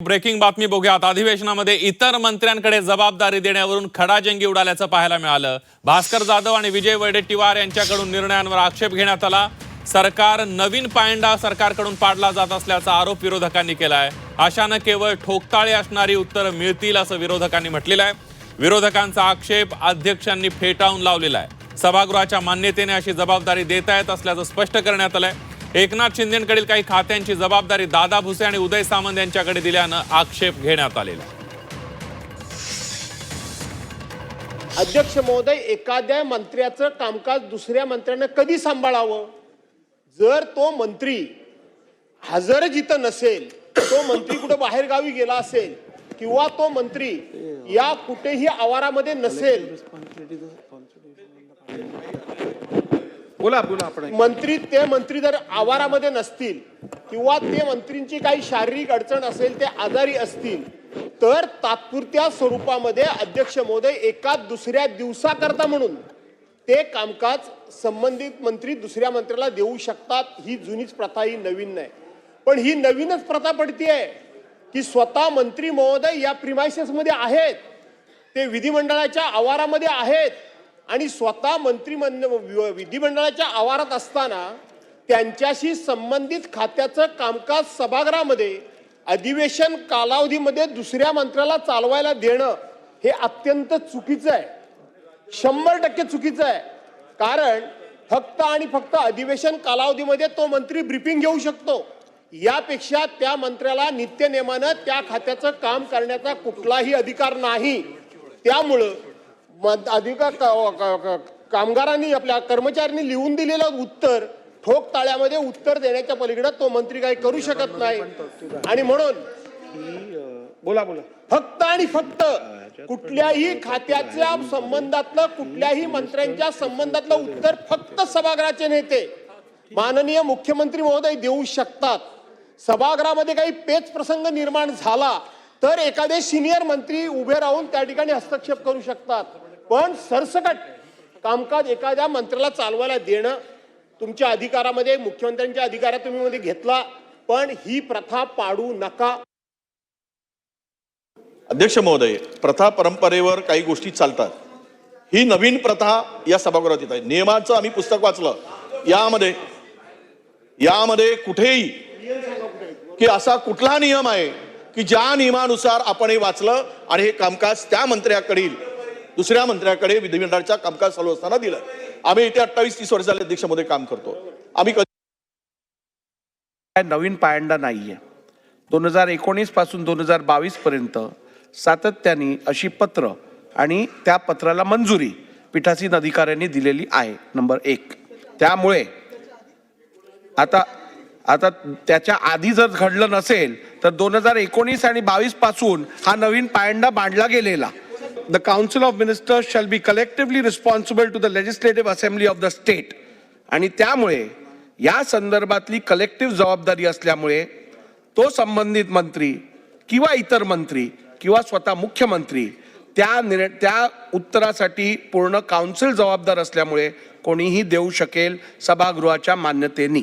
Breaking बातमी बघूयात। अधिवेशनामध्ये इतर मंत्र्यांकडे जबाबदारी देण्यावरून खडाजंगी उडाल्याचं पाहायला मिळालं। भास्कर जाधव आणि विजय वडेट्टीवार यांच्याकडून निर्णयांवर आक्षेप घेण्यात आला। सरकार नवीन पायंडा सरकारकडून पाडला जात असल्याचा आरोप विरोधकांनी केलाय। अशानं केवळ ठोकताळे असणारी उत्तरं मिळतील असं विरोधकांनी म्हटलेलं आहे। विरोधकांचा आक्षेप अध्यक्षांनी फेटाळून लावलेला आहे। सभागृहाच्या मान्यतेने अशी जबाबदारी देता येत असल्याचं स्पष्ट करण्यात आलंय। एकनाथ शिंदेंकडील काही खात्यांची जबाबदारी दादा भुसे आणि उदय सामंत यांच्याकडे दिल्यानं आक्षेप घेण्यात आलेला आहे। अध्यक्ष महोदय, एखाद्या मंत्र्याचं कामकाज दुसऱ्या मंत्र्याने कधी सांभाळावं? जर तो मंत्री हजर जिथं नसेल, तो मंत्री कुठे बाहेर गावी गेला असेल किंवा तो मंत्री या कुठेही आवारामध्ये नसेल, ते मंत्री जर आवारामध्ये नसतील किंवा ते मंत्रींची काही शारीरिक अडचण असेल, ते आजारी असतील, तर तात्पुरत्या स्वरूपामध्ये अध्यक्ष महोदय एका दुसऱ्या दिवसाकरता म्हणून ते कामकाज संबंधित मंत्री दुसऱ्या मंत्र्याला देऊ शकतात। ही जुनीच प्रथा, ही नवीन नाही। पण ही नवीनच प्रथा पडतीये की स्वतः मंत्री महोदय या प्रिमायसेस मध्ये आहेत, ते विधिमंडळाच्या आवारामध्ये आहेत आणि स्वतः विधिमंडळाच्या आवारात असताना त्यांच्याशी संबंधित खात्याचं कामकाज सभागृहामध्ये अधिवेशन कालावधीमध्ये दुसऱ्या मंत्र्याला चालवायला देणं हे अत्यंत चुकीचं आहे, 100% चुकीचं आहे। कारण फक्त आणि फक्त अधिवेशन कालावधीमध्ये तो मंत्री ब्रीफिंग घेऊ शकतो, यापेक्षा त्या मंत्र्याला नित्यनेमानं त्या खात्याचं काम करण्याचा कुठलाही अधिकार नाही। त्यामुळं कामगारांनी, आपल्या कर्मचाऱ्यांनी लिहून दिलेलं उत्तर ठोक ताळ्यामध्ये उत्तर देण्याच्या पलीकडे तो मंत्री काही करू शकत नाही। आणि म्हणून फक्त आणि फक्त कुठल्याही खात्याच्या संबंधातलं, कुठल्याही मंत्र्यांच्या संबंधातलं उत्तर फक्त सभागृहाचे नेते माननीय मुख्यमंत्री महोदय देऊ शकतात। सभागृहामध्ये काही पेच प्रसंग निर्माण झाला तर एखादे सिनियर मंत्री उभे राहून त्या ठिकाणी हस्तक्षेप करू शकतात, पण सरसकट कामकाज एखाद्या मंत्र्याला चालवायला देणं तुमच्या अधिकारामध्ये, मुख्यमंत्र्यांच्या अधिकारात तुम्ही मध्ये घेतला, पण ही प्रथा पाडू नका। अध्यक्ष महोदय, प्रथा परंपरेवर काही गोष्टी चालतात, ही नवीन प्रथा या सभागृहात येत आहे। नियमाचं आम्ही पुस्तक वाचलं, यामध्ये कुठेही की असा कुठला नियम आहे की ज्या नियमानुसार आपण हे वाचलं आणि हे कामकाज त्या मंत्र्याकडील दुसऱ्या मंत्र्याकडे विधिमंडळाच्या कामकाज चालू असताना दिलं। आम्ही इथे 28-30 वर्ष झाले अध्यक्ष महोदय काम करतो। आम्ही नवीन पायंडा नाहीये। 2019 पासून 2022 पर्यंत सातत्याने अशी पत्र आणि त्या पत्राला मंजुरी पीठासीन अधिकाऱ्यांनी दिलेली आहे, नंबर 1। त्यामुळे आता त्याच्या आधी जर घडलं नसेल तर 2019 आणि 22 पासून हा नवीन पायंडा बांधला गेलेला। The Council of Ministers shall be collectively responsible to the Legislative Assembly of the state. आणि त्यामुळे या संदर्भातली कलेक्टिव्ह जबाबदारी असल्यामुळे तो संबंधित मंत्री किंवा इतर मंत्री किंवा स्वतः मुख्यमंत्री त्या उत्तरासाठी पूर्ण काउन्सिल जबाबदार असल्यामुळे कोणीही देऊ शकेल सभागृहाच्या मान्यतेने।